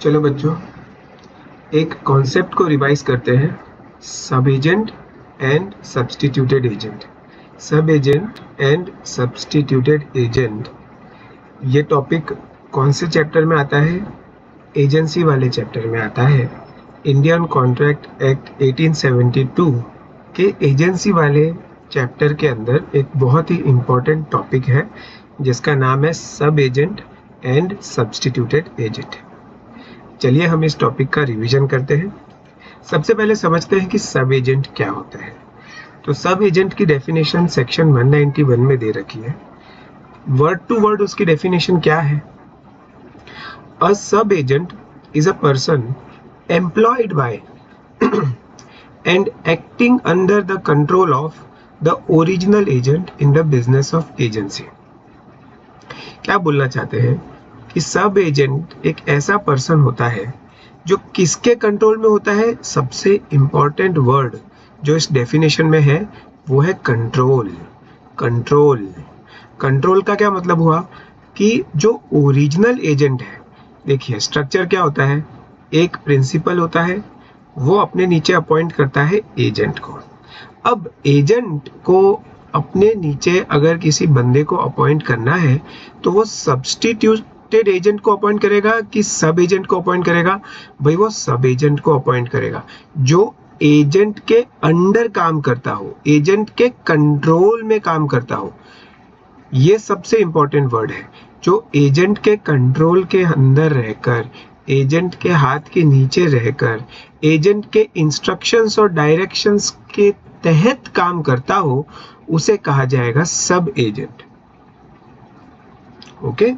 चलो बच्चों, एक कॉन्सेप्ट को रिवाइज करते हैं। सब एजेंट एंड सब्स्टिट्यूटेड एजेंट। सब एजेंट एंड सब्स्टिट्यूटेड एजेंट, ये टॉपिक कौन से चैप्टर में आता है? एजेंसी वाले चैप्टर में आता है। इंडियन कॉन्ट्रैक्ट एक्ट 1872 के एजेंसी वाले चैप्टर के अंदर एक बहुत ही इम्पोर्टेंट टॉपिक है जिसका नाम है सब एजेंट एंड सब्स्टिट्यूटेड एजेंट। चलिए हम इस टॉपिक का रिवीजन करते हैं। सबसे पहले समझते हैं कि सब एजेंट क्या होता है। तो सब एजेंट की डेफिनेशन सेक्शन 191 में दे रखी है। वर्ड टू वर्ड उसकी डेफिनेशन क्या है? अ sub agent is a person employed by and acting under the control of the original agent in the business of agency. क्या बोलना चाहते हैं कि सब एजेंट एक ऐसा पर्सन होता है जो किसके कंट्रोल में होता है? सबसे इंपॉर्टेंट वर्ड जो इस डेफिनेशन में है वो है कंट्रोल। कंट्रोल कंट्रोल का क्या मतलब हुआ कि जो ओरिजिनल एजेंट है, देखिए स्ट्रक्चर क्या होता है, एक प्रिंसिपल होता है, वो अपने नीचे अपॉइंट करता है एजेंट को। अब एजेंट को अपने नीचे अगर किसी बंदे को अपॉइंट करना है तो वो सब्स्टिट्यूटेड एजेंट को अपॉइंट करेगा कि सब एजेंट को अपॉइंट करेगा? भाई वो सब एजेंट को अपॉइंट करेगा जो एजेंट के अंडर काम करता हो, एजेंट के कंट्रोल में काम करता हो। ये सबसे इंपॉर्टेंट वर्ड है, जो एजेंट के कंट्रोल के अंदर रहकर, एजेंट के हाथ के नीचे रहकर, एजेंट के इंस्ट्रक्शंस और डायरेक्शंस के तहत काम करता हो, उसे कहा जाएगा सब एजेंट। ओके,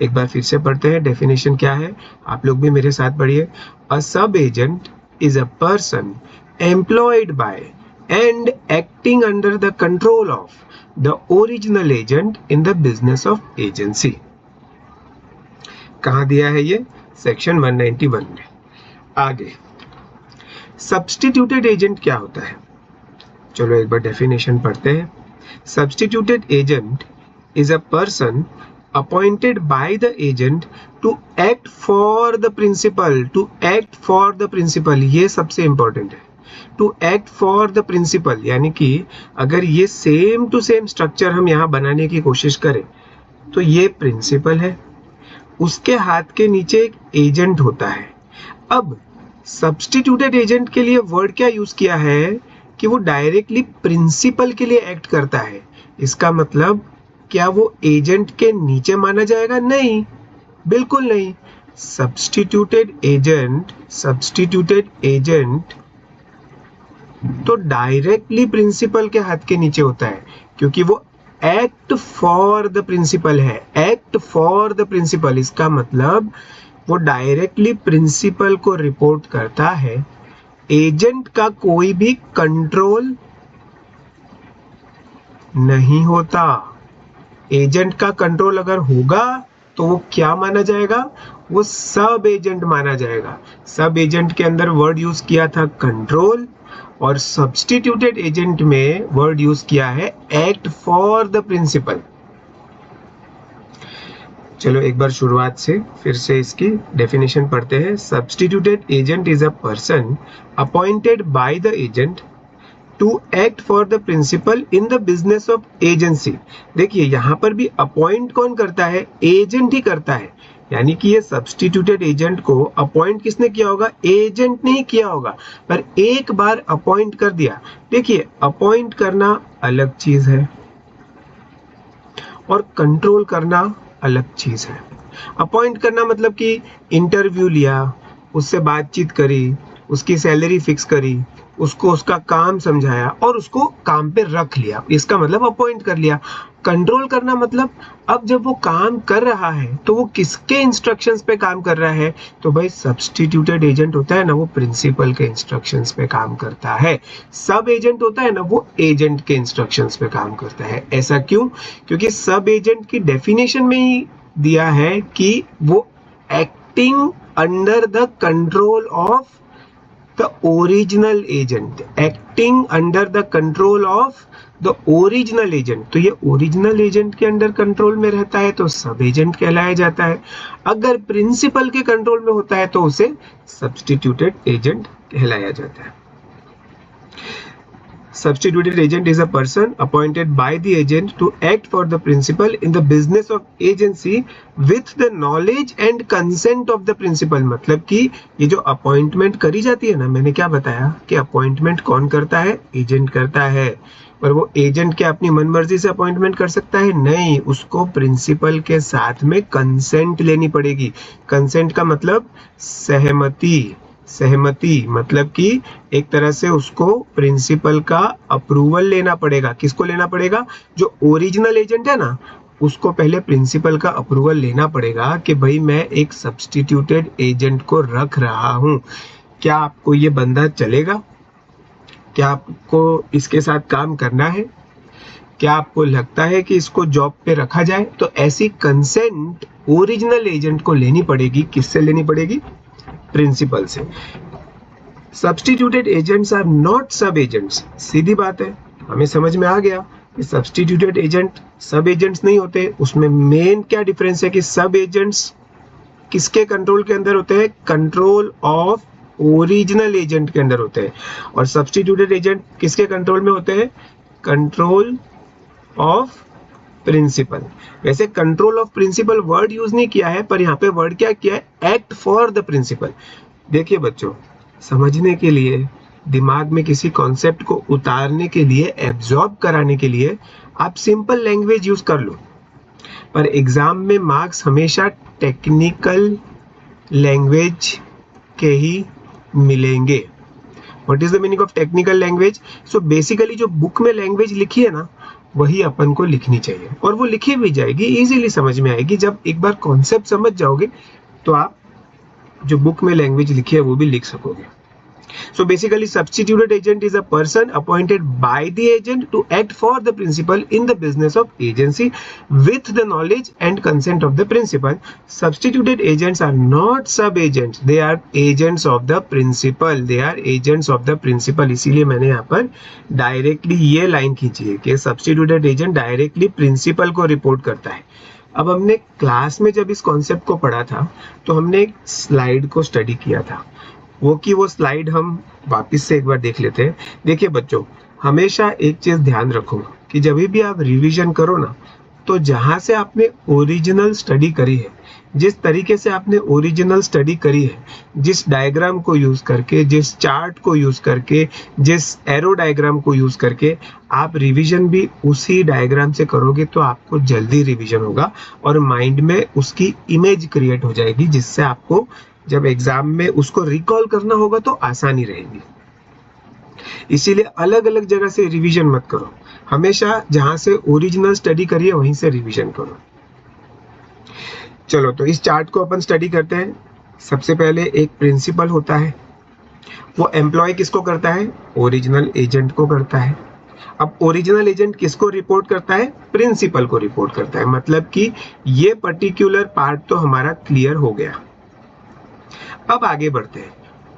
एक बार फिर से पढ़ते हैं डेफिनेशन क्या है, आप लोग भी मेरे साथ पढ़िए। अ sub agent is a person employed by and acting under the control of the original agent in the business of agency। कहाँ दिया है ये? सेक्शन 191 में। आगे सब्स्टिट्यूटेड एजेंट क्या होता है? चलो एक बार डेफिनेशन पढ़ते हैं। Substituted agent is a person appointed by the agent to act for the principal. To act for the principal, ये सबसे इंपॉर्टेंट है। To act for the principal, यानी कि अगर ये सेम टू सेम स्ट्रक्चर हम यहाँ बनाने की कोशिश करें तो ये प्रिंसिपल है, उसके हाथ के नीचे एक एजेंट होता है। अब सब्स्टिट्यूटेड एजेंट के लिए वर्ड क्या यूज किया है कि वो डायरेक्टली प्रिंसिपल के लिए एक्ट करता है। इसका मतलब क्या वो एजेंट के नीचे माना जाएगा? नहीं, बिल्कुल नहीं। सब्स्टिट्यूटेड एजेंट तो डायरेक्टली प्रिंसिपल के हाथ के नीचे होता है, क्योंकि वो एक्ट फॉर द प्रिंसिपल है। एक्ट फॉर द प्रिंसिपल, इसका मतलब वो डायरेक्टली प्रिंसिपल को रिपोर्ट करता है। एजेंट का कोई भी कंट्रोल नहीं होता। एजेंट का कंट्रोल अगर होगा तो वो क्या माना जाएगा? वो सब एजेंट माना जाएगा। सब एजेंट के अंदर वर्ड यूज किया था कंट्रोल, और सब्स्टिट्यूटेड एजेंट में वर्ड यूज किया है एक्ट फॉर द प्रिंसिपल। चलो एक बार शुरुआत से फिर से इसकी डेफिनेशन पढ़ते हैं। Substituted agent is a person appointed by the agent to act for the principal in the business of agency. देखिए यहाँ पर भी अपॉइंट कौन करता है? एजेंट ही करता है। यानी कि ये सब्स्टिट्यूटेड एजेंट को अपॉइंट किसने किया होगा? एजेंट ने ही किया होगा, पर एक बार अपॉइंट कर दिया। देखिए अपॉइंट करना अलग चीज है और कंट्रोल करना अलग चीज है। अपॉइंट करना मतलब कि इंटरव्यू लिया, उससे बातचीत करी, उसकी सैलरी फिक्स करी, उसको उसका काम समझाया और उसको काम पे रख लिया, इसका मतलब अपॉइंट कर लिया। कंट्रोल करना मतलब अब जब वो काम कर रहा है तो वो किसके इंस्ट्रक्शंस पे काम कर रहा है? तो भाई सब्स्टिट्यूटेड एजेंट होता है ना, वो प्रिंसिपल के इंस्ट्रक्शंस पे काम करता है। सब एजेंट होता है ना, वो एजेंट के इंस्ट्रक्शंस पे काम करता है। ऐसा क्यों? क्योंकि सब एजेंट की डेफिनेशन में ही दिया है कि वो acting under the control of the original agent, acting under the control of the original agent, तो ये ओरिजिनल एजेंट के अंडर कंट्रोल में रहता है तो सब एजेंट कहलाया जाता है। अगर प्रिंसिपल के कंट्रोल में होता है तो उसे सब्स्टिट्यूटेड एजेंट कहलाया जाता है। Substituted agent is a person appointed by the agent to act for the principal in the business of agency with the knowledge and consent of the principal। मतलब कि ये जो अपॉइंटमेंट करी जाती है ना, मैंने क्या बताया कि अपॉइंटमेंट कौन करता है, एजेंट करता है। पर वो एजेंट क्या अपनी मनमर्जी से अपॉइंटमेंट कर सकता है? नहीं, उसको प्रिंसिपल के साथ में कंसेंट लेनी पड़ेगी। कंसेंट का मतलब सहमति, सहमति मतलब कि एक तरह से उसको प्रिंसिपल का अप्रूवल लेना पड़ेगा। किसको लेना पड़ेगा? जो ओरिजिनल एजेंट है ना, उसको पहले प्रिंसिपल का अप्रूवल लेना पड़ेगा कि भाई मैं एक सब्स्टिट्यूटेड एजेंट को रख रहा हूं, क्या आपको ये बंदा चलेगा? क्या आपको इसके साथ काम करना है? क्या आपको लगता है कि इसको जॉब पे रखा जाए? तो ऐसी कंसेंट ओरिजिनल एजेंट को लेनी पड़ेगी। किससे लेनी पड़ेगी? प्रिंसिपल से। सब्स्टिट्यूटेड एजेंट्स आर नॉट सब एजेंट्स। सीधी बात है, हमें समझ में आ गया कि सब्स्टिट्यूटेड एजेंट सब एजेंट्स नहीं होते। उसमें मेन क्या डिफरेंस है कि सब एजेंट्स किसके कंट्रोल के अंदर होते हैं? कंट्रोल ऑफ ओरिजिनल एजेंट के अंदर होते हैं। और सब्स्टिट्यूटेड एजेंट किसके कंट्रोल में होते हैं? Control of principal. वैसे control of principal word use नहीं किया है, पर यहाँ पे वर्ड क्या किया है? Act for the principal. देखिए बच्चों, समझने के लिए, दिमाग में किसी कॉन्सेप्ट को उतारने के लिए, एब्जॉर्ब कराने के लिए आप सिंपल लैंग्वेज यूज कर लो, पर एग्जाम में मार्क्स हमेशा टेक्निकल लैंग्वेज के ही मिलेंगे। What is the meaning of technical language? So basically जो बुक में लैंग्वेज लिखी है ना, वही अपन को लिखनी चाहिए, और वो लिखी भी जाएगी, इजीली समझ में आएगी। जब एक बार कॉन्सेप्ट समझ जाओगे तो आप जो बुक में लैंग्वेज लिखी है वो भी लिख सकोगे। So basically substituted agent is a person appointed by the agent to act for the principal in the business of agency with the knowledge and consent of the principal. Substituted agents are not sub agents, they are agents of the principal, they are agents of the principal। इसीलिए मैंने यहाँ पर directly ये line खींची है कि substituted agent directly principal को report करता है। अब हमने क्लास में जब इस कॉन्सेप्ट को पढ़ा था तो हमने एक स्लाइड को स्टडी किया था, वो स्लाइड हम वापस से एक बार देख लेते हैं। देखिए बच्चों, हमेशा एक चीज ध्यान रखो कि जब भी आप रिवीजन करो ना, तो जहां से आपने ओरिजिनल स्टडी करी है, जिस तरीके से आपने ओरिजिनल स्टडी करी है, जिस डायग्राम को यूज करके, जिस चार्ट को यूज करके, जिस एरो डायग्राम को यूज करके आप रिवीजन भी उसी डायग्राम से करोगे तो आपको जल्दी रिवीजन होगा और माइंड में उसकी इमेज क्रिएट हो जाएगी, जिससे आपको जब एग्जाम में उसको रिकॉल करना होगा तो आसानी रहेगी। इसीलिए अलग अलग जगह से रिवीजन मत करो, हमेशा जहां से ओरिजिनल स्टडी करिए वहीं से रिवीजन करो। चलो, तो इस चार्ट को अपन स्टडी करते हैं। सबसे पहले एक प्रिंसिपल होता है, वो एम्प्लॉय किसको करता है? ओरिजिनल एजेंट को करता है। अब ओरिजिनल एजेंट किसको रिपोर्ट करता है? प्रिंसिपल को रिपोर्ट करता है। मतलब कि ये पर्टिकुलर पार्ट तो हमारा क्लियर हो गया। अब आगे बढ़ते हैं।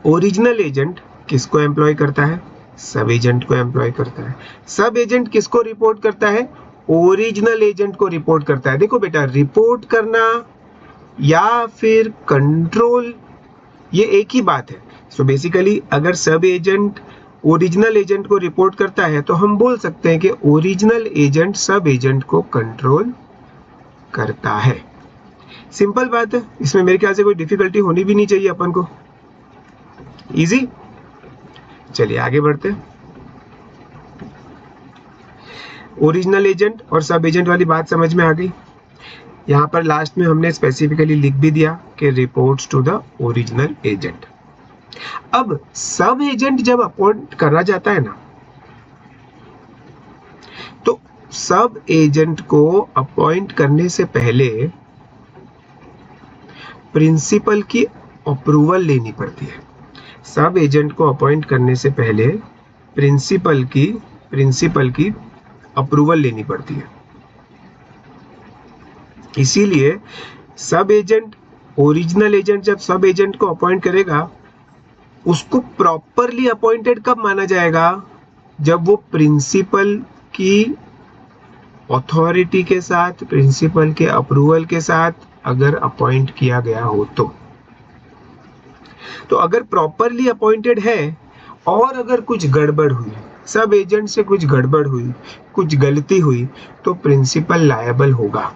ओरिजिनल एजेंट किसको एम्प्लॉय करता है? सब एजेंट को एम्प्लॉय करता है। सब एजेंट किसको रिपोर्ट करता है? ओरिजिनल एजेंट को रिपोर्ट करता है। देखो बेटा, रिपोर्ट करना या फिर कंट्रोल, ये एक ही बात है। सो बेसिकली अगर सब एजेंट ओरिजिनल एजेंट को रिपोर्ट करता है तो हम बोल सकते हैं कि ओरिजिनल एजेंट सब एजेंट को कंट्रोल करता है। सिंपल बात है, इसमें मेरे ख्याल से कोई डिफिकल्टी होनी भी नहीं चाहिए अपन को। इजी। चलिए आगे बढ़ते हैं। ओरिजिनल एजेंट और सब एजेंट वाली बात समझ में आ गई। यहां पर लास्ट में हमने स्पेसिफिकली लिख भी दिया कि reports to the original agent. अब सब एजेंट जब अपॉइंट करा जाता है ना, तो सब एजेंट को अपॉइंट करने से पहले प्रिंसिपल की अप्रूवल लेनी पड़ती है। सब एजेंट को अपॉइंट करने से पहले प्रिंसिपल की अप्रूवल लेनी पड़ती है। इसीलिए सब एजेंट, ओरिजिनल एजेंट जब सब एजेंट को अपॉइंट करेगा, उसको प्रॉपरली अपॉइंटेड कब माना जाएगा? जब वो प्रिंसिपल की अथॉरिटी के साथ, प्रिंसिपल के अप्रूवल के साथ अगर अपॉइंट किया गया हो तो अगर प्रॉपरली अपॉइंटेड है और अगर कुछ गड़बड़ हुई, सब एजेंट से कुछ गड़बड़ हुई, कुछ गलती हुई, तो प्रिंसिपल लायबल होगा।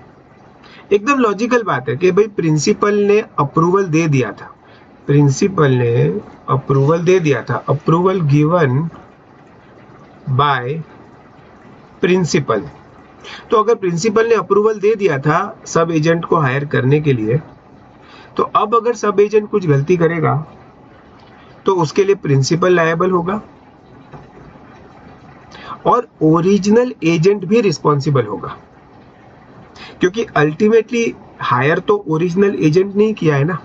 एकदम लॉजिकल बात है कि भाई प्रिंसिपल ने अप्रूवल दे दिया था, प्रिंसिपल ने अप्रूवल दे दिया था, अप्रूवल गिवन बाय प्रिंसिपल। तो अगर प्रिंसिपल ने अप्रूवल दे दिया था सब एजेंट को हायर करने के लिए, तो अब अगर सब एजेंट कुछ गलती करेगा तो उसके लिए प्रिंसिपल लायबल होगा और ओरिजिनल एजेंट भी रिस्पॉन्सिबल होगा, क्योंकि अल्टीमेटली हायर तो ओरिजिनल एजेंट नहीं किया है ना।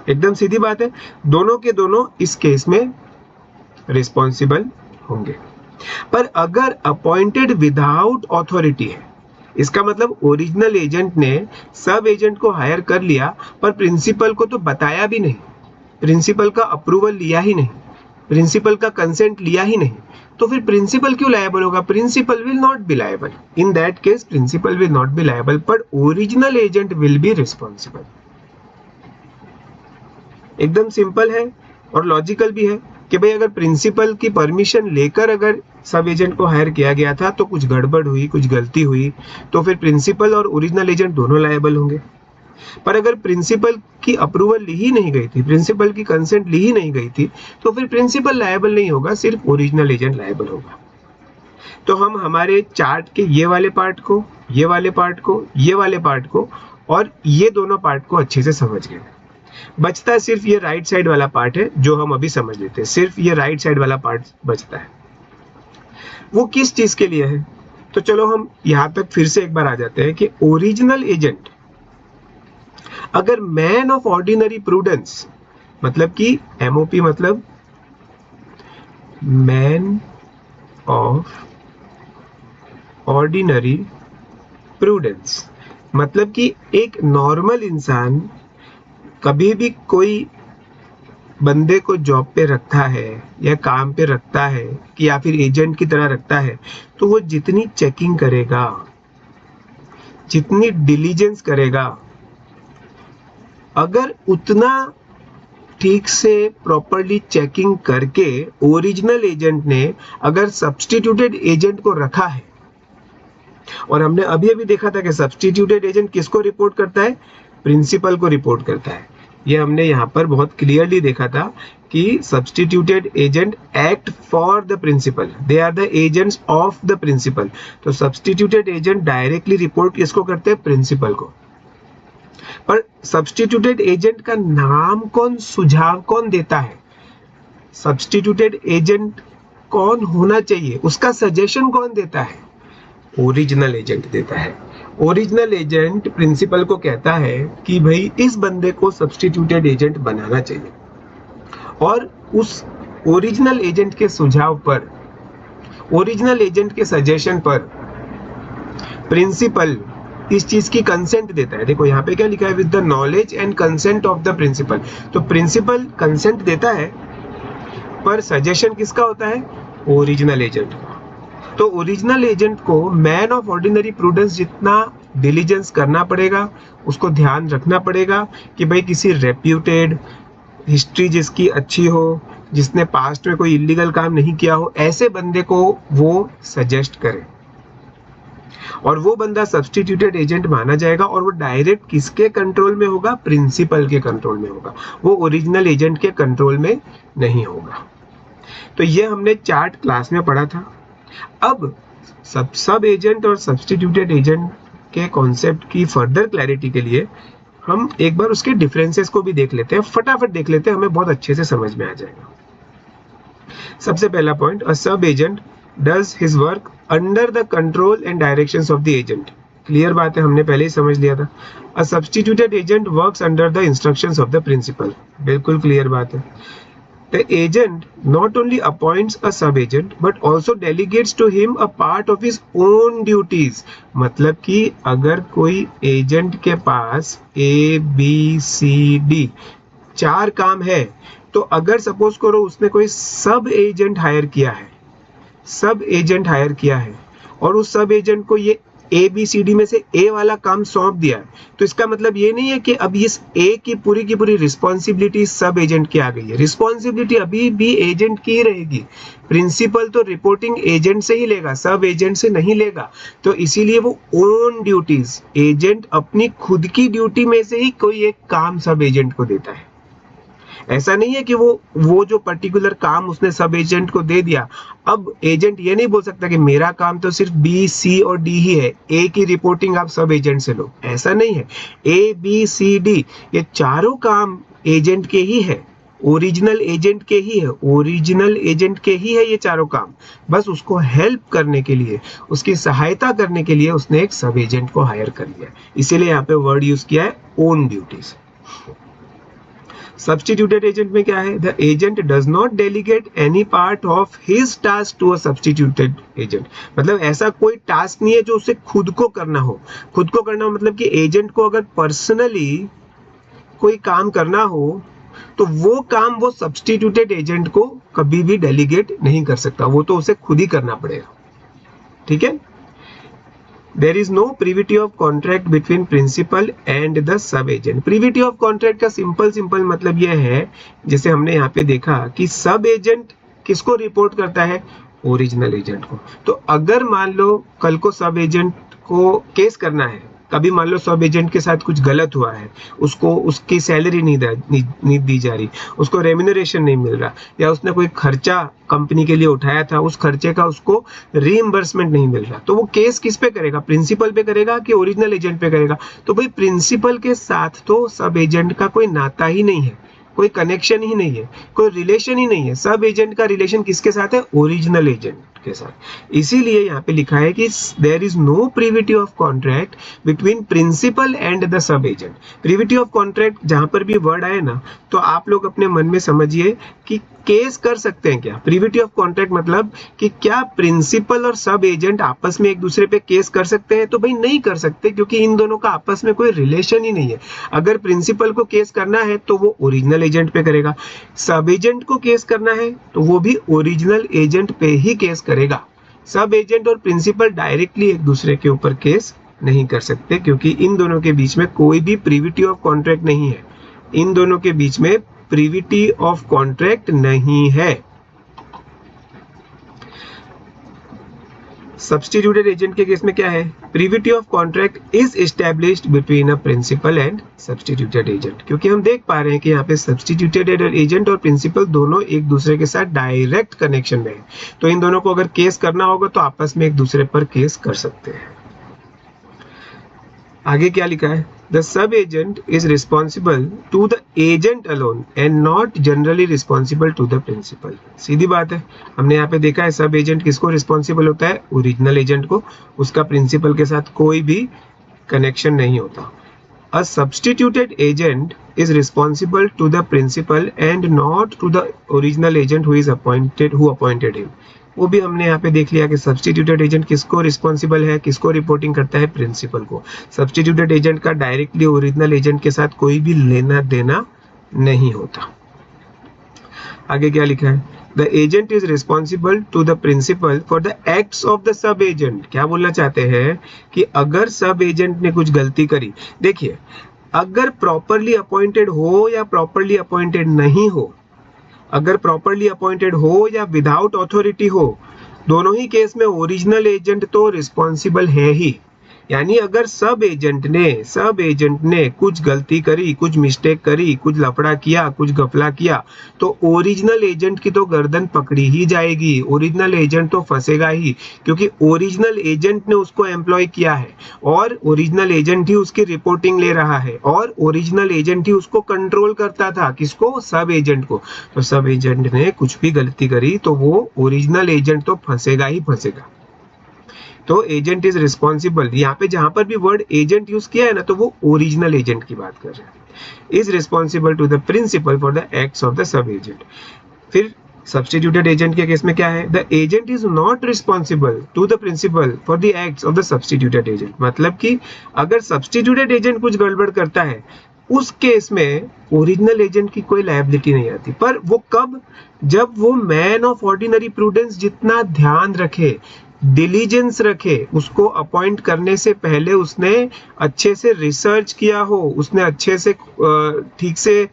एकदम सीधी बात है, दोनों के दोनों इस केस में रिस्पॉन्सिबल होंगे। पर अगर अपॉइंटेड विदाउट अथॉरिटी है, इसका मतलब ओरिजिनल एजेंट ने सब एजेंट को हायर कर लिया पर प्रिंसिपल को तो बताया भी नहीं, प्रिंसिपल का अप्रूवल लिया ही नहीं, प्रिंसिपल का कंसेंट लिया ही नहीं, तो फिर प्रिंसिपल क्यों लायबल होगा? Principal will not be liable. In that case principal will not be liable, but original agent will be responsible. एकदम सिंपल है और लॉजिकल भी है कि भाई अगर प्रिंसिपल की परमिशन लेकर अगर सब एजेंट को हायर किया गया था तो कुछ गड़बड़ हुई, कुछ गलती हुई, तो फिर प्रिंसिपल और ओरिजिनल एजेंट दोनों लायबल होंगे। पर अगर प्रिंसिपल की अप्रूवल ली ही नहीं गई थी, प्रिंसिपल की कंसेंट ली ही नहीं गई थी, तो फिर प्रिंसिपल लायबल नहीं होगा, सिर्फ ओरिजिनल एजेंट लायबल होगा। तो हम हमारे चार्ट के ये वाले पार्ट को, ये वाले पार्ट को, ये वाले पार्ट को और ये दोनों पार्ट को अच्छे से समझ गए। बचता है सिर्फ ये राइट साइड वाला पार्ट है जो हम अभी समझ लेते हैं, सिर्फ ये राइट साइड वाला पार्ट बचता है। वो किस चीज के लिए है? तो चलो हम यहां तक फिर से एक बार आ जाते हैं कि ओरिजिनल एजेंट अगर मैन ऑफ ऑर्डिनरी प्रूडेंस, मतलब कि एमओपी मतलब मैन ऑफ ऑर्डिनरी प्रूडेंस, मतलब कि एक नॉर्मल इंसान कभी भी कोई बंदे को जॉब पे रखता है या काम पे रखता है कि या फिर एजेंट की तरह रखता है, तो वो जितनी चेकिंग करेगा, जितनी डिलीजेंस करेगा, अगर उतना ठीक से प्रॉपरली चेकिंग करके ओरिजिनल एजेंट ने अगर सब्स्टिट्यूटेड एजेंट को रखा है, और हमने अभी अभी देखा था कि सब्स्टिट्यूटेड एजेंट किसको रिपोर्ट करता है? प्रिंसिपल को रिपोर्ट करता है। ये हमने यहाँ पर बहुत क्लियरली देखा था कि substituted agent act for the principal, they are the agents of the principal. तो सब्स्टिट्यूटेड एजेंट डायरेक्टली रिपोर्ट किसको करते हैं? प्रिंसिपल को। पर सब्स्टिट्यूटेड एजेंट का नाम कौन, सुझाव कौन देता है? सब्स्टिट्यूटेड एजेंट कौन होना चाहिए, उसका सजेशन कौन देता है? ओरिजिनल एजेंट देता है। ओरिजिनल एजेंट प्रिंसिपल को कहता है कि भाई इस बंदे को सब्स्टिट्यूटेड एजेंट बनाना चाहिए, और उस ओरिजिनल एजेंट के सुझाव पर, ओरिजिनल एजेंट के सजेशन पर प्रिंसिपल इस चीज की कंसेंट देता है। देखो यहाँ पे क्या लिखा है? With the knowledge and consent of the principal. तो प्रिंसिपल कंसेंट देता है पर सजेशन किसका होता है? ओरिजिनल एजेंट का। तो ओरिजिनल एजेंट को मैन ऑफ ऑर्डिनरी प्रूडेंस जितना डिलीजेंस करना पड़ेगा, उसको ध्यान रखना पड़ेगा कि भाई किसी रेप्यूटेड, हिस्ट्री जिसकी अच्छी हो, जिसने पास्ट में कोई इलीगल काम नहीं किया हो, ऐसे बंदे को वो सजेस्ट करे, और वो बंदा सब्स्टिट्यूटेड एजेंट माना जाएगा, और वो डायरेक्ट किसके कंट्रोल में होगा? प्रिंसिपल के कंट्रोल में होगा, वो ओरिजिनल एजेंट के कंट्रोल में नहीं होगा। तो ये हमने चार्ट क्लास में पढ़ा था। अब सब एजेंट और सब्स्टिट्यूटेड एजेंट के कॉन्सेप्ट की फर्दर क्लैरिटी के लिए हम एक बार उसके डिफरेंसेस को भी देख लेते हैं, फटाफट देख लेते हैं, हमें बहुत अच्छे से समझ में आ जाएगा। सबसे पहला point, a sub agent does his work under the control and directions of the agent. Clear बात है, हमने पहले ही समझ लिया था। A substituted agent works under the instructions of the principal. बिल्कुल क्लियर बात है। The agent not only appoints a sub-agent but also delegates to him a part of his own duties। मतलब कि अगर कोई एजेंट के पास ABCD 4 काम है, तो अगर सपोज करो उसने कोई सब एजेंट हायर किया है, सब एजेंट हायर किया है और उस सब एजेंट को ये ABCD में से A वाला काम सौंप दिया है, तो इसका मतलब ये नहीं है कि अब इस A की पूरी रिस्पॉन्सिबिलिटी सब एजेंट की आ गई है। रिस्पॉन्सिबिलिटी अभी भी एजेंट की ही रहेगी। प्रिंसिपल तो रिपोर्टिंग एजेंट से ही लेगा, सब एजेंट से नहीं लेगा। तो इसीलिए वो ओन ड्यूटीज, एजेंट अपनी खुद की ड्यूटी में से ही कोई एक काम सब एजेंट को देता है। ऐसा नहीं है कि वो जो पर्टिकुलर काम उसने सब एजेंट को दे दिया, अब एजेंट ये नहीं बोल सकता कि मेरा काम तो सिर्फ B, C और D ही है, A की रिपोर्टिंग आप सब एजेंट से लो। ऐसा नहीं है। A, B, C, D ये चारों काम एजेंट के ही है, ओरिजिनल एजेंट के ही है, ओरिजिनल एजेंट के ही है ये चारों काम। बस उसको हेल्प करने के लिए, उसकी सहायता करने के लिए उसने एक सब एजेंट को हायर कर लिया, इसीलिए यहाँ पे वर्ड यूज किया है ओन ड्यूटीज। सब्स्टिट्यूटेड एजेंट में क्या है? The agent does not delegate any part of his task to a substituted agent. मतलब ऐसा कोई टास्क नहीं है जो उसे खुद को करना हो। खुद को करना हो मतलब कि एजेंट को अगर पर्सनली कोई काम करना हो तो वो काम वो सब्स्टिट्यूटेड एजेंट को कभी भी डेलीगेट नहीं कर सकता, वो तो उसे खुद ही करना पड़ेगा। ठीक है। There is no privity of contract between principal and the sub agent. Privity of contract का सिंपल मतलब यह है, जैसे हमने यहाँ पे देखा कि सब एजेंट किसको रिपोर्ट करता है? ओरिजिनल एजेंट को। तो अगर मान लो कल को सब एजेंट को केस करना है, कभी मान लो सब एजेंट के साथ कुछ गलत हुआ है, उसको उसकी सैलरी नहीं दी जा रही, उसको रेम्यूनरेशन नहीं मिल रहा, या उसने कोई खर्चा कंपनी के लिए उठाया था, उस खर्चे का उसको रीइंबर्समेंट नहीं मिल रहा, तो वो केस किस पे करेगा? प्रिंसिपल पे करेगा कि ओरिजिनल एजेंट पे करेगा? तो भाई प्रिंसिपल के साथ तो सब एजेंट का कोई नाता ही नहीं है, कोई कनेक्शन ही नहीं है, कोई रिलेशन ही नहीं है। सब एजेंट का रिलेशन किसके साथ है? ओरिजिनल एजेंट के साथ। इसीलिए यहाँ पे लिखा है कि there is no privity of contract between principal and the sub agent. Privity of contract जहां पर भी वर्ड आए ना, तो आप लोग अपने मन में समझिए कि केस कर सकते हैं क्या? प्रिविटी ऑफ कॉन्ट्रैक्ट मतलब कि क्या प्रिंसिपल और सब एजेंट आपस में एक दूसरे पे केस कर सकते हैं? तो भाई नहीं कर सकते, क्योंकि इन दोनों का आपस में कोई रिलेशन ही नहीं है। अगर प्रिंसिपल को केस करना है तो वो ओरिजिनल एजेंट पे करेगा, सब एजेंट को केस करना है तो वो भी ओरिजिनल एजेंट पे ही केस करेगा। सब एजेंट और प्रिंसिपल डायरेक्टली एक दूसरे के ऊपर केस नहीं कर सकते, क्योंकि इन दोनों के बीच में कोई भी प्रिविटी ऑफ कॉन्ट्रैक्ट नहीं है। इन दोनों के बीच में प्रिविटी ऑफ कॉन्ट्रैक्ट नहीं है। सब्स्टिट्यूटेड एजेंट के केस में क्या है? Privity of contract is established between a principal and substituted agent, क्योंकि हम देख पा रहे हैं कि यहाँ पे सब्स्टिट्यूटेड एजेंट और प्रिंसिपल दोनों एक दूसरे के साथ डायरेक्ट कनेक्शन में है, तो इन दोनों को अगर केस करना होगा तो आपस में एक दूसरे पर केस कर सकते हैं। आगे क्या लिखा है? The sub agent is responsible to the agent alone and not generally responsible to the principal. सीधी बात है, हमने यहाँ पे देखा है सब एजेंट किसको रिस्पॉन्सिबल होता है? ओरिजिनल एजेंट को, उसका प्रिंसिपल के साथ कोई भी कनेक्शन नहीं होता। A substituted agent is responsible to the principal and not to the original agent who appointed him. वो भी हमने यहाँ पे देख लिया कि सब्स्टिट्यूटेड एजेंट किसको रिस्पॉन्सिबल है, किसको रिपोर्टिंग करता है? प्रिंसिपल को। सब्स्टिट्यूटेड एजेंट का डायरेक्टली ओरिजिनल एजेंट के साथ कोई भी लेना देना नहीं होता। आगे क्या लिखा है? The agent is responsible to the principal for the acts of the sub agent. क्या बोलना चाहते हैं कि अगर सब एजेंट ने कुछ गलती करी, देखिए अगर प्रॉपरली अपॉइंटेड हो या प्रॉपरली अपॉइंटेड नहीं हो, अगर प्रॉपरली अपॉइंटेड हो या विदाउट अथॉरिटी हो, दोनों ही केस में ओरिजिनल एजेंट तो रिस्पॉन्सिबल है ही। यानी अगर सब एजेंट ने कुछ गलती करी, कुछ मिस्टेक करी, कुछ लफड़ा किया, कुछ गफला किया, तो ओरिजिनल एजेंट की तो गर्दन पकड़ी ही जाएगी, ओरिजिनल एजेंट तो फंसेगा ही, क्योंकि ओरिजिनल एजेंट ने उसको एम्प्लॉय किया है और ओरिजिनल एजेंट ही उसकी रिपोर्टिंग ले रहा है और ओरिजिनल एजेंट ही उसको कंट्रोल करता था। किसको? सब एजेंट को। तो सब एजेंट ने कुछ भी गलती करी तो वो ओरिजिनल एजेंट तो फंसेगा ही फंसेगा। तो एजेंट इज रिस्पॉन्सिबल, यहाँ पे जहां पर भी वर्ड एजेंट यूज किया है ना, तो वो ओरिजिनल एजेंट की बात कर रहे हैं। Is responsible to the principal for the acts of the sub agent. फिर सब्स्टिट्यूटेड एजेंट के केस में क्या है? The agent is not responsible to the principal for the acts of the substituted agent. मतलब कि अगर सब्स्टिट्यूटेड एजेंट कुछ गड़बड़ करता है उस केस में ओरिजिनल एजेंट की कोई लायबिलिटी नहीं आती। पर वो कब? जब वो मैन ऑफ ऑर्डिनरी प्रूडेंस जितना ध्यान रखे, डिलीजेंस रखे, उसको अपॉइंट करने से पहले उसने अच्छे से रिसर्च किया हो, उसने अच्छे से ठीक से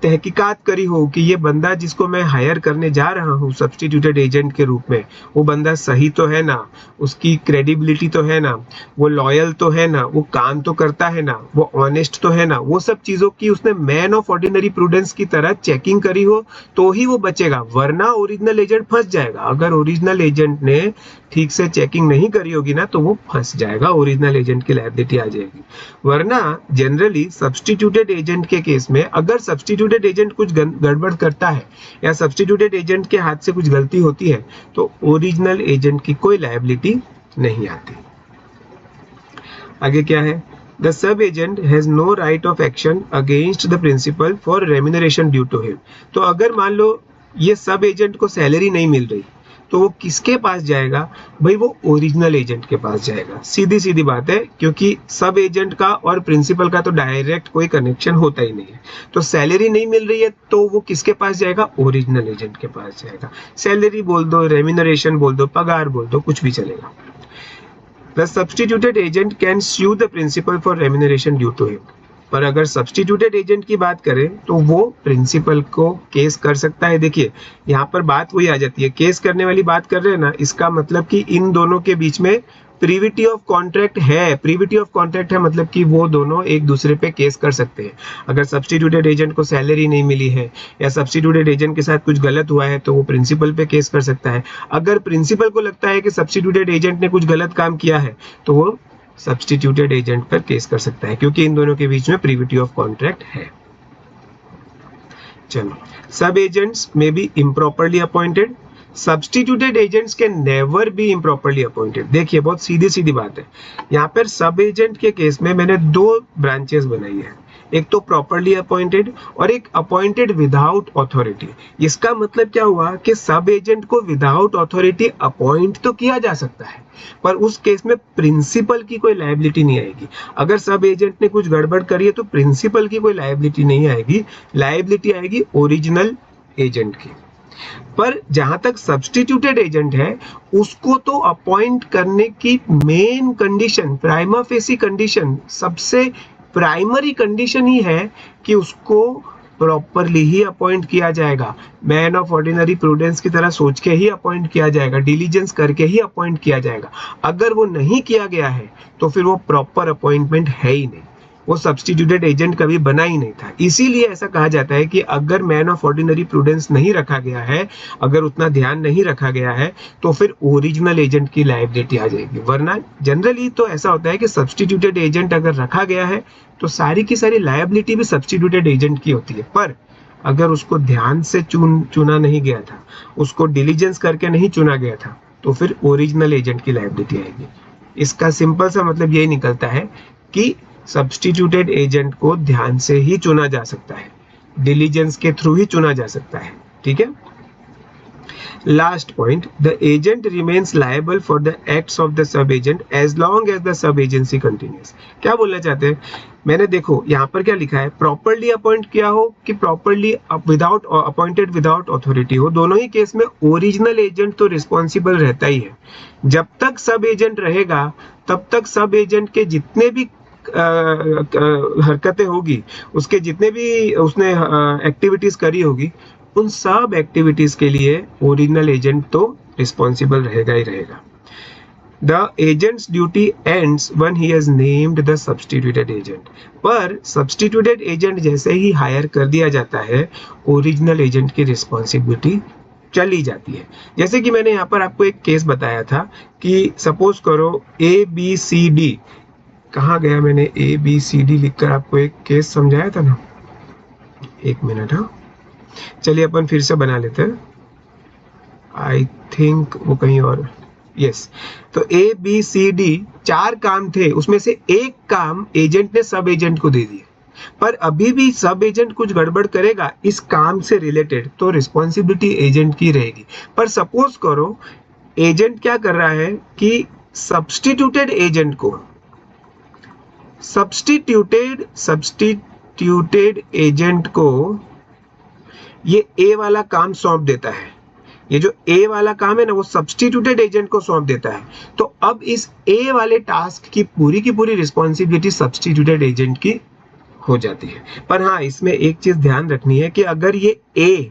तहकीकात करी हो कि ये बंदा जिसको मैं हायर करने जा रहा हूँ सब्स्टिट्यूटेड एजेंट के रूप में, वो बंदा सही तो है ना, उसकी क्रेडिबिलिटी तो है ना, वो लॉयल तो है ना, वो काम तो करता है ना, वो ऑनेस्ट तो है ना, वो सब चीजों की उसने मैन ऑफ ऑर्डिनरी प्रूडेंस की तरह चेकिंग करी हो तो ही वो बचेगा, वरना ओरिजिनल एजेंट फंस जाएगा। अगर ओरिजिनल एजेंट ने ठीक से चेकिंग नहीं करी होगी ना तो वो फंस जाएगा, ओरिजिनल एजेंट की लायबिलिटी आ जाएगी। वरना जनरली सब्स्टिट्यूटेड एजेंट के केस में अगर सब्स्टिट्यूटेड एजेंट कुछ गड़बड़ करता है या सब्स्टिट्यूटेड एजेंट के हाथ से कुछ गलती होती है तो ओरिजिनल एजेंट की कोई लायबिलिटी नहीं आती। आगे क्या है? The sub agent has no right of action against the principal for remuneration due to him. तो अगर मान लो ये सब एजेंट को सैलरी नहीं मिल रही तो वो किसके पास जाएगा? भाई वो ओरिजिनल एजेंट के पास जाएगा। सीधी सीधी बात है, क्योंकि सब एजेंट का और प्रिंसिपल का तो डायरेक्ट कोई कनेक्शन होता ही नहीं है। तो सैलरी नहीं मिल रही है तो वो किसके पास जाएगा? ओरिजिनल एजेंट के पास जाएगा। सैलरी बोल दो, रेम्यूनरेशन बोल दो, पगार बोल दो, कुछ भी चलेगा। The substituted agent can sue the principal for remuneration due to him. पर अगर सब्स्टिट्यूटेड एजेंट की बात करें तो वो प्रिंसिपल को केस कर सकता है। देखिए यहाँ पर बात वही आ जाती है, केस करने वाली बात कर रहे हैं ना, इसका मतलब कि इन दोनों के बीच में प्रीविटी ऑफ कॉन्ट्रैक्ट है। प्रीविटी ऑफ कॉन्ट्रैक्ट है मतलब कि वो दोनों एक दूसरे पे केस कर सकते हैं। अगर सब्स्टिट्यूटेड एजेंट को सैलरी नहीं मिली है या सब्स्टिट्यूटेड एजेंट के साथ कुछ गलत हुआ है तो वो प्रिंसिपल पे केस कर सकता है। अगर प्रिंसिपल को लगता है कि सब्स्टिट्यूटेड एजेंट ने कुछ गलत काम किया है तो वो सब्स्टिट्यूटेड एजेंट पर केस कर सकता है, क्योंकि इन दोनों के बीच में प्रीविटी ऑफ कॉन्ट्रैक्ट है। चलो, सब एजेंट्स में be improperly appointed, substituted agents can never be improperly appointed. देखिए बहुत सीधी सीधी बात है। यहाँ पर सब एजेंट के केस में मैंने दो ब्रांचेस बनाई है, एक तो प्रॉपरली अपॉइंटेड और एक अपॉइंटेड विदाउट अथॉरिटी। इसका मतलब क्या हुआ कि सब एजेंट को विदाउट अथॉरिटी अपॉइंट तो किया जा सकता है पर उस केस में प्रिंसिपल की कोई लायबिलिटी नहीं आएगी। अगर सब एजेंट ने कुछ गड़बड़ करी है तो प्रिंसिपल की कोई लायबिलिटी नहीं आएगी, लायबिलिटी आएगी ओरिजिनल एजेंट की। पर जहां तक सब्स्टिट्यूटेड एजेंट है उसको तो अपॉइंट करने की main condition, prima facie condition, सबसे प्राइमरी कंडीशन ही है कि उसको प्रॉपरली ही अपॉइंट किया जाएगा, मैन ऑफ ऑर्डिनरी प्रूडेंस की तरह सोच के ही अपॉइंट किया जाएगा, डिलीजेंस करके ही अपॉइंट किया जाएगा। अगर वो नहीं किया गया है तो फिर वो प्रॉपर अपॉइंटमेंट है ही नहीं, वो सब्स्टिट्यूटेड एजेंट कभी बना ही नहीं था। इसीलिए ऐसा कहा जाता है कि अगर मैन ऑफ ऑर्डिनरी प्रूडेंस नहीं रखा गया है, अगर उतना ध्यान नहीं रखा गया है तो फिर ओरिजिनल एजेंट की लायबिलिटी आ जाएगी। वरना जनरली तो ऐसा होता है कि सब्स्टिट्यूटेड एजेंट अगर रखा गया है तो सारी की सारी लायबिलिटी भी सब्स्टिट्यूटेड एजेंट की होती है। पर अगर उसको ध्यान से चुना नहीं गया था, उसको डिलीजेंस करके नहीं चुना गया था तो फिर ओरिजिनल एजेंट की लायबिलिटी आएगी। इसका सिंपल सा मतलब यही निकलता है कि सब्स्टिट्यूटेड एजेंट को ध्यान से ही चुना जा सकता है, डिलीजेंस के थ्रू ही चुना जा सकता है। ठीक है। Last point, the agent remains liable for the acts of the sub agent as long as the sub agency continues. क्या बोलना चाहते हैं? मैंने देखो यहाँ पर क्या लिखा है, प्रॉपरली अपॉइंट किया हो कि properly without appointed without authority हो, दोनों ही केस में ओरिजिनल एजेंट तो रिस्पॉन्सिबल रहता ही है। जब तक सब एजेंट रहेगा तब तक सब एजेंट के जितने भी हरकतें होगी, उसके जितने भी उसने एक्टिविटीज करी होगी, उन सब एक्टिविटीज के लिए ओरिजिनल एजेंट तो रिस्पॉन्सिबल रहेगा ही रहेगा। The agents duty ends when he has named the substituted agent. पर सब्स्टिट्यूटेड एजेंट जैसे ही हायर कर दिया जाता है, ओरिजिनल एजेंट की रिस्पॉन्सिबिलिटी चली जाती है। जैसे कि मैंने यहाँ पर आपको एक केस बताया था कि सपोज करो ABCD, कहाँ गया, मैंने ABCD लिखकर आपको एक केस समझाया था ना, एक मिनट। हाँ चलिए अपन फिर से बना लेते हैं, आई थिंक वो कहीं और, यस। तो ABCD 4 काम थे, उसमें से एक काम एजेंट ने सब एजेंट को दे दिए, पर अभी भी सब एजेंट कुछ गड़बड़ करेगा इस काम से रिलेटेड तो रिस्पॉन्सिबिलिटी एजेंट की रहेगी। पर सपोज करो एजेंट क्या कर रहा है कि सब्स्टिट्यूटेड एजेंट को सब्स्टिट्यूटेड एजेंट को ये ए वाला काम सौंप देता है। ये जो ए वाला काम है ना, वो सब्स्टिट्यूटेड एजेंट को सौंप देता है। तो अब इस ए वाले टास्क की पूरी रिस्पॉन्सिबिलिटी सब्स्टिट्यूटेड एजेंट की हो जाती है। पर हाँ, इसमें एक चीज ध्यान रखनी है कि अगर ये ए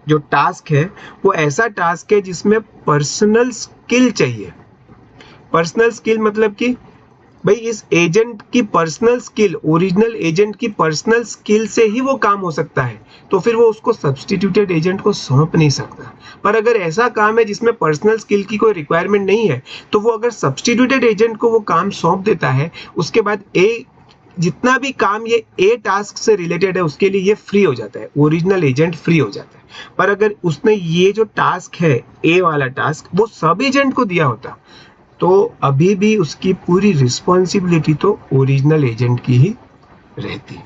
जो टास्क है वो ऐसा टास्क है जिसमें पर्सनल स्किल चाहिए। पर्सनल स्किल मतलब कि भाई इस एजेंट की पर्सनल स्किल, ओरिजिनल एजेंट की पर्सनल स्किल से ही वो काम हो सकता है, तो फिर वो उसको सब्स्टिट्यूटेड एजेंट को सौंप नहीं सकता। पर अगर ऐसा काम है जिसमें पर्सनल स्किल की कोई रिक्वायरमेंट नहीं है, तो वो अगर सब्स्टिट्यूटेड एजेंट को वो काम सौंप देता है, उसके बाद ए जितना भी काम ये ए टास्क से रिलेटेड है उसके लिए ये फ्री हो जाता है, ओरिजिनल एजेंट फ्री हो जाता है। पर अगर उसने ये जो टास्क है ए वाला टास्क वो सब एजेंट को दिया होता, तो अभी भी उसकी पूरी रिस्पॉन्सिबिलिटी तो ओरिजिनल एजेंट की ही रहती।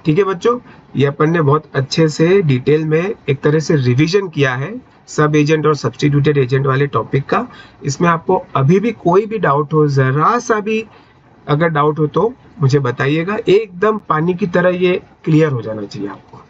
ठीक है बच्चों, ये अपन ने बहुत अच्छे से डिटेल में एक तरह से रिवीजन किया है सब एजेंट और सब्स्टिट्यूटेड एजेंट वाले टॉपिक का। इसमें आपको अभी भी कोई भी डाउट हो, जरा सा भी अगर डाउट हो तो मुझे बताइएगा। एकदम पानी की तरह ये क्लियर हो जाना चाहिए आपको।